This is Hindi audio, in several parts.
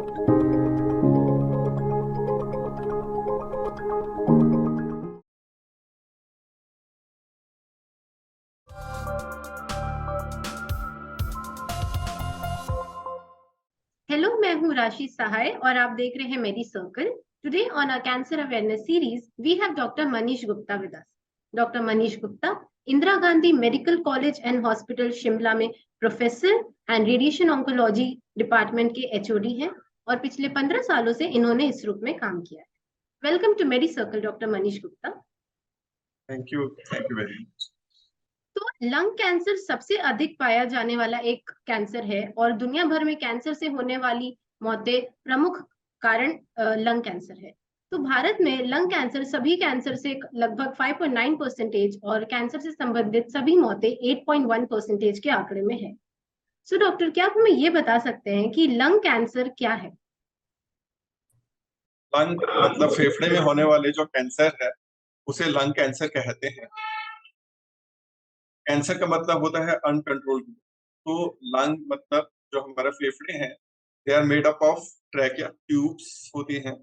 हेलो, मैं हूँ राशि सहाय और आप देख रहे हैं Medi Circle. Today on our cancer awareness series we have doctor Manish Gupta with us. Doctor Manish Gupta Indira Gandhi medical college and hospital Shimla में professor and radiation oncology department के एचओडी हैं और पिछले 15 सालों से इन्होंने इस रूप में काम किया है। Welcome to Medi Circle doctor Manish Gupta. Thank you very much. तो लंग कैंसर सबसे अधिक पाया जाने वाला एक कैंसर है और दुनिया भर में कैंसर से होने वाली मौतें प्रमुख कारण लंग कैंसर है। तो भारत में लंग कैंसर सभी कैंसर से लगभग 5.9% और कैंसर से संबंधित सभी मौतें 8.1% के आंकड़े में है। सो डॉक्टर, क्या आप हमें ये बता सकते हैं कि लंग कैंसर क्या है? लंग मतलब फेफड़े में होने वाले जो कैंसर है उसे लंग कैंसर कहते हैं। कैंसर का मतलब होता है अनकंट्रोल्ड। तो लंग मतलब जो हमारा फेफड़े हैं, they are made up of trachea tubes होती हैं,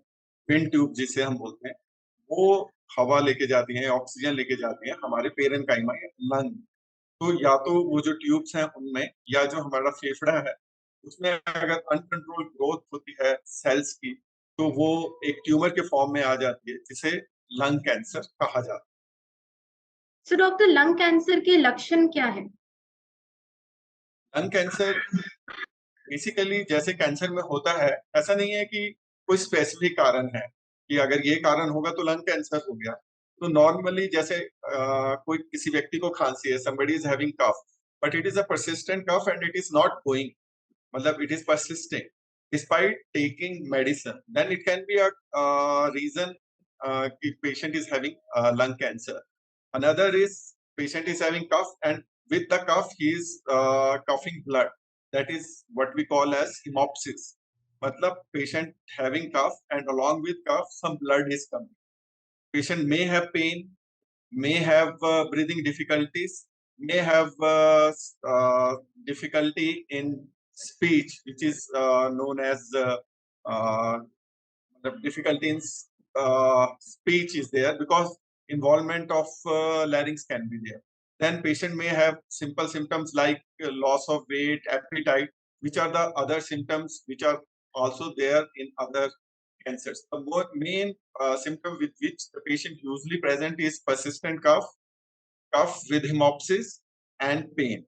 विंड ट्यूब जिसे हम बोलते हैं। वो हवा लेके जाती हैं, ऑक्सीजन लेके जाती हैं हमारे पेरेन्काइमा या लंग। तो या तो वो जो ट्यूब्स हैं उनमें, या जो हमारा फेफड़ा है उसमें अगर अनकंट्रोल ग्रोथ होती है सेल्स की, तो वो एक ट्यूमर के फॉर्म में आ जाती है, जिसे लंग कैंसर कहा जाता सो डॉक्टर, लंग कैंसर के लक्षण क्या है? है। लंग कैंसर बेसिकली जैसे कैंसर में होता है, ऐसा नहीं है कि कोई स्पेसिफिक कारण है कि अगर ये कारण होगा तो लंग कैंसर हो गया। तो नॉर्मली जैसे कोई किसी व्यक्ति को खांसी है, somebody is having cough, but it is a persistent cough and it is not going, मतलब it is persisting despite taking medicine, then it can be a reason कि patient is having lung cancer. Another is patient is having cough and with the cough he is coughing blood. That is what we call as hemopsis. मतलब patient having cough and along with cough some blood is coming. Patient may have pain, may have breathing difficulties, may have difficulty in speech, which is known as uh, the difficulty in speech is there because involvement of larynx can be there. Then patient may have simple symptoms like loss of weight, appetite, which are the other symptoms which are also there in other cancers. The main symptom with which the patient usually present is persistent cough with hemopsis and pain.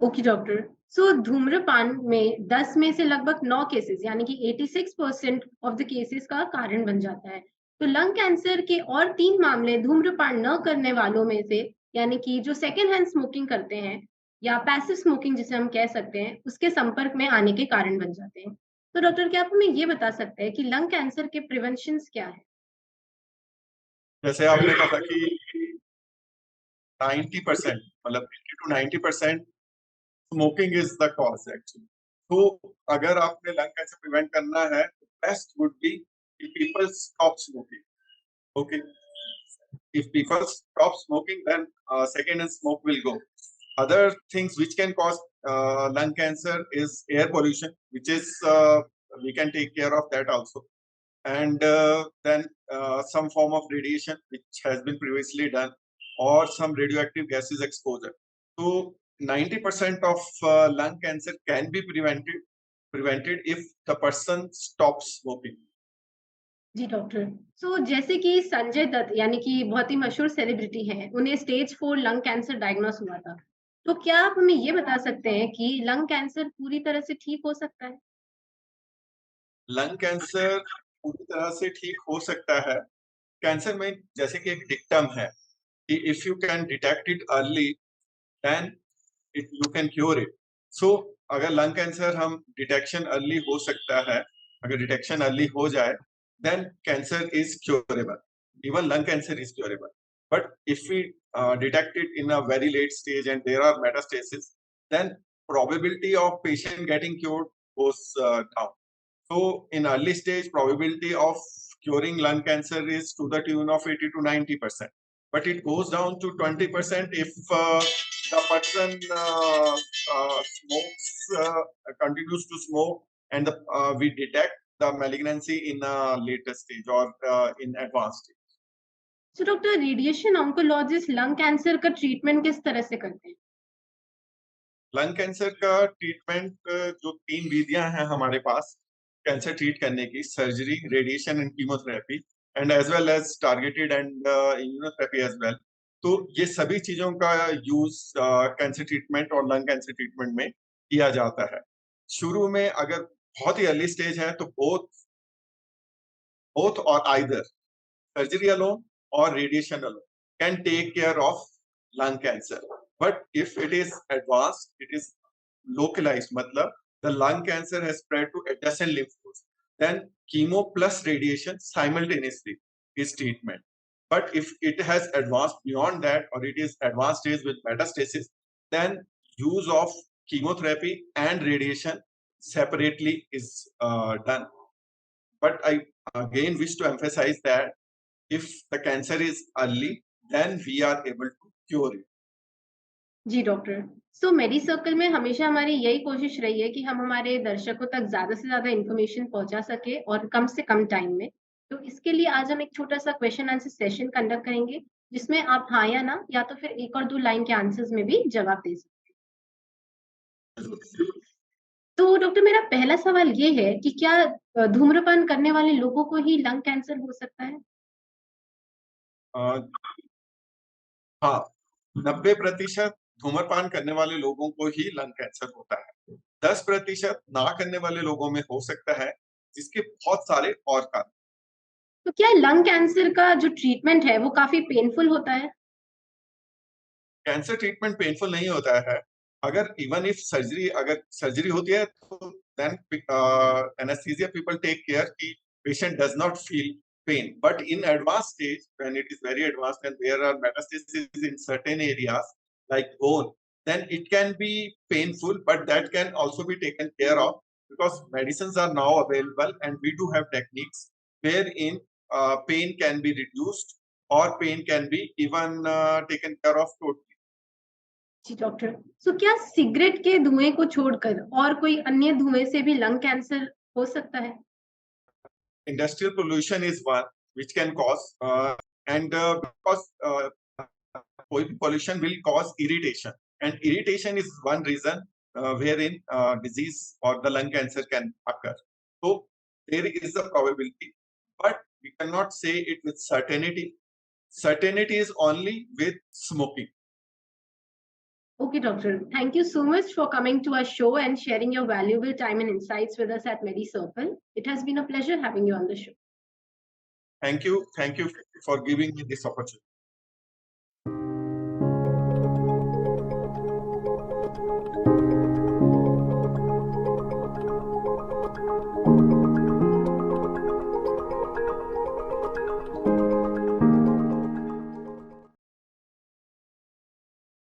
Okay doctor. So धूम्रपान में 10 में से लगभग 9 केसेस यानी कि 86% ऑफ द केसेस का कारण बन जाता है। तो लंग कैंसर के और 3 मामले धूम्रपान न करने वालों में से यानी कि जो सेकेंड हैंड स्मोकिंग करते हैं या पैसिव स्मोकिंग जिसे हम कह सकते हैं, उसके संपर्क में आने के कारण बन जाते हैं। तो डॉक्टर, क्या आप हमें ये बता सकते हैं कि लंग कैंसर के प्रिवेंशंस क्या है? जैसे आपने कहा कि 90% मतलब 80 to 90% smoking is the cause actually. तो अगर आपने लंग कैंसर प्रिवेंट करना है, बेस्ट वुड बी कि people stop smoking. Okay, if people stop smoking, then second hand smoke will go. Other things which can cause lung cancer is air pollution, which is we can take care of that also. And then some form of radiation which has been previously done, or some radioactive gases exposure. So 90% of lung cancer can be prevented if the person stops smoking. जी डॉक्टर। सो जैसे कि संजय दत्त यानी कि बहुत ही मशहूर सेलिब्रिटी हैं, उन्हें स्टेज 4 लंग कैंसर डायग्नोस हुआ था। तो क्या आप हमें ये बता सकते हैं कि लंग कैंसर पूरी तरह से ठीक हो सकता है? लंग कैंसर पूरी तरह से ठीक हो सकता है। कैंसर में जैसे कि एक डिक्टम है कि if you can detect it early, then it you can cure it. So अगर लंग कैंसर हम डिटेक्शन अर्ली हो सकता है, अगर डिटेक्शन अर्ली हो जाए, then cancer is curable. Even lung cancer is curable, but if we detect it in a very late stage and there are metastases, then probability of patient getting cured goes down. So in early stage, probability of curing lung cancer is to the tune of 80 to 90%. But it goes down to 20% if the person smokes, continues to smoke, and we detect the malignancy in a later stage or in advanced stage. So doctor radiation oncologist lung cancer का ट्रीटमेंट किस तरह से करते हैं? लंग कैंसर का ट्रीटमेंट जो 3 विधियां हैं हमारे पास कैंसर ट्रीट करने की, surgery, radiation and chemotherapy and as well as targeted and immunotherapy as well. तो ये सभी चीजों का यूज कैंसर ट्रीटमेंट और लंग कैंसर ट्रीटमेंट में किया जाता है। शुरू में अगर बहुत ही अर्ली स्टेज है तो both or either surgery alone or radiation alone can take care of lung cancer. But if it is advanced, it is localized, matlab the lung cancer has spread to adjacent lymph nodes, then chemo plus radiation simultaneously is treatment. But if it has advanced beyond that or it is advanced stage with metastasis, then use of chemotherapy and radiation separately is done. But I again wish to emphasize that if the cancer is early, then we are able to cure it. जी डॉक्टर। सो मेडी सर्कल में हमेशा हमारी यही कोशिश रही है कि हम हमारे दर्शकों तक ज़्यादा से ज़्यादा इन्फॉर्मेशन पहुँचा सकें और कम से कम टाइम में। तो इसके लिए आज हम एक छोटा-सा क्वेश्चन आंसर सेशन कंडक्ट करेंगे, जिसमें आप हाँ या ना या तो फिर 1 और 2 लाइन के आंसर्स में भी जवाब दे सकते हैं। तो डॉक्टर मेरा पहला सवाल ये है कि क्या धूम्रपान करने वाले लोगों को ही लंग कैंसर हो सकता है? uh, हाँ, 90% धूम्रपान करने वाले लोगों को ही लंग कैंसर होता है। 10% ना करने वाले लोगों में हो सकता है, जिसके बहुत सारे और कारण। तो क्या लंग कैंसर का जो ट्रीटमेंट है वो काफ़ी पेनफुल होता है? कैंसर ट्रीटमेंट पेनफुल नहीं होता है। अगर इवन इफ सर्जरी होती है तो then anaesthesia people take care कि patient does not feel pain, but in advanced stage when it is very advanced and there are metastases in certain areas like bone, then it can be painful, but that can also be taken care of because medicines are now available and we do have techniques wherein pain can be reduced or pain can be even taken care of totally. जी डॉक्टर। सो क्या सिगरेट के धुएँ को छोड़कर और कोई अन्य धुएँ से भी लंग कैंसर हो सकता है? Industrial pollution is one which can cause and because pollution will cause irritation and irritation is one reason wherein disease or the lung cancer can occur. So there is a probability, but we cannot say it with certainty. Certainty is only with smoking. Okay, doctor. Thank you so much for coming to our show and sharing your valuable time and insights with us at MediCircle. It has been a pleasure having you on the show. Thank you for giving me this opportunity.